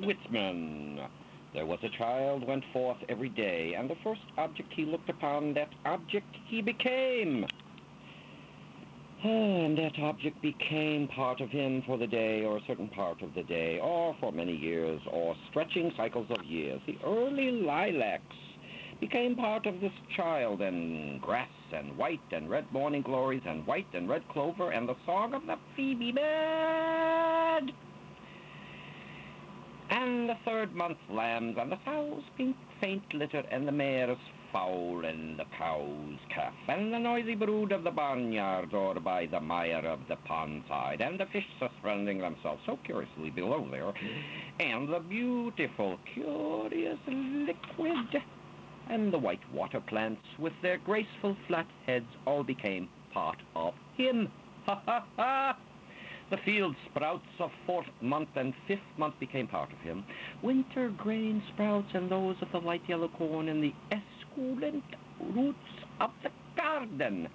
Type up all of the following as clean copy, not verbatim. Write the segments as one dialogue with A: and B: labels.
A: Whitman. There was a child went forth every day, and the first object he looked upon, that object he became. And that object became part of him for the day, or a certain part of the day, or for many years, or stretching cycles of years. The early lilacs became part of this child, and grass, and white and red morning-glories, and white and red clover, and the song of the phoebe-bird. And the third month lambs, and the sows pink faint littered, and the mare's foal, and the cow's calf, and the noisy brood of the barnyard, or by the mire of the pond side, and the fish suspending themselves so curiously below there, and the beautiful, curious liquid, and the white water plants with their graceful flat heads all became part of him. Ha ha ha! The field sprouts of fourth month and fifth month became part of him. Winter grain sprouts and those of the light yellow corn and the esculent roots of the garden.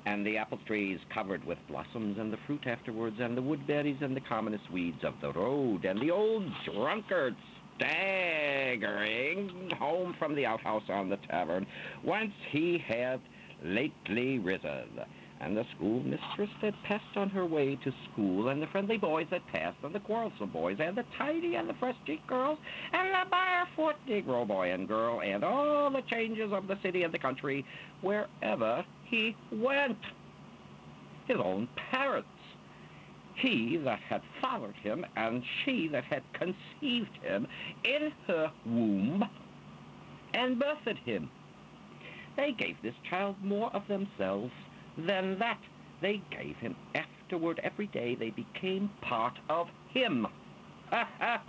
A: And the apple trees covered with blossoms and the fruit afterwards, and the woodberries and the commonest weeds of the road, and the old drunkard staggering home from the outhouse on the tavern, whence he had lately risen. And the schoolmistress that passed on her way to school, and the friendly boys that passed, and the quarrelsome boys, and the tidy and the fresh-cheeked girls, and the barefoot Negro boy and girl, and all the changes of the city and the country, wherever he went. His own parents, he that had fathered him, and she that had conceived him in her womb, and birthed him. They gave this child more of themselves than that they gave him. Afterward, every day, they became part of him. Ha ha!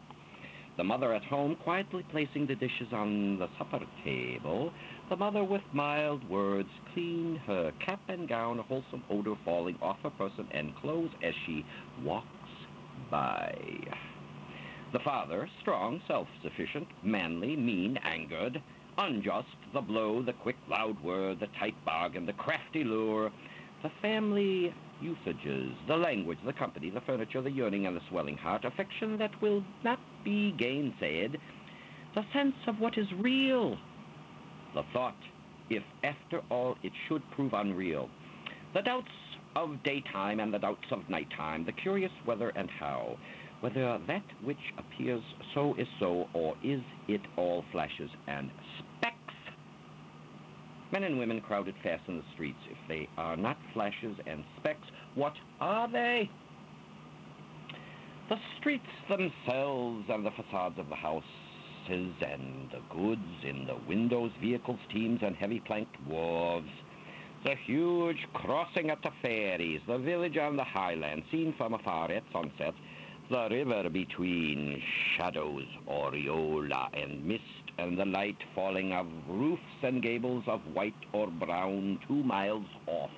A: The mother at home quietly placing the dishes on the supper table, the mother with mild words cleaned her cap and gown, a wholesome odor falling off her person and clothes as she walks by. The father, strong, self-sufficient, manly, mean, angered, unjust, the blow, the quick, loud word, the tight bargain, the crafty lure, the family usages, the language, the company, the furniture, the yearning and the swelling heart, affection that will not be gainsaid, the sense of what is real, the thought, if after all it should prove unreal, the doubts of daytime and the doubts of nighttime, the curious whether and how, whether that which appears so is so, or is it all flashes and specks? Men and women crowded fast in the streets. If they are not flashes and specks, what are they? The streets themselves and the facades of the houses and the goods in the windows, vehicles, teams, and heavy planked wharves. The huge crossing at the ferries, the village on the highland, seen from afar at sunset, the river between shadows, aureola and mist, and the light falling of roofs and gables of white or brown 2 miles off.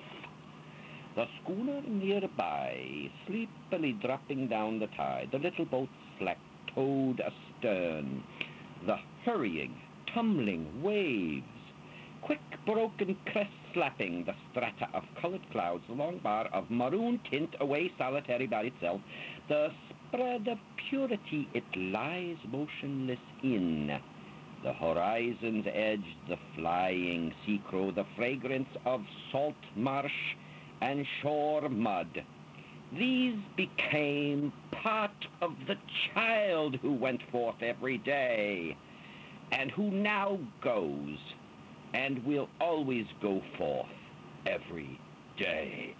A: The schooner nearby, sleepily dropping down the tide, the little boat slack towed astern, the hurrying, tumbling waves, quick broken crest slapping the strata of colored clouds, the long bar of maroon tint away solitary by itself, the spread of purity it lies motionless in, the horizon's edge, the flying sea crow, the fragrance of salt marsh and shore mud. These became part of the child who went forth every day, and who now goes and will always go forth every day.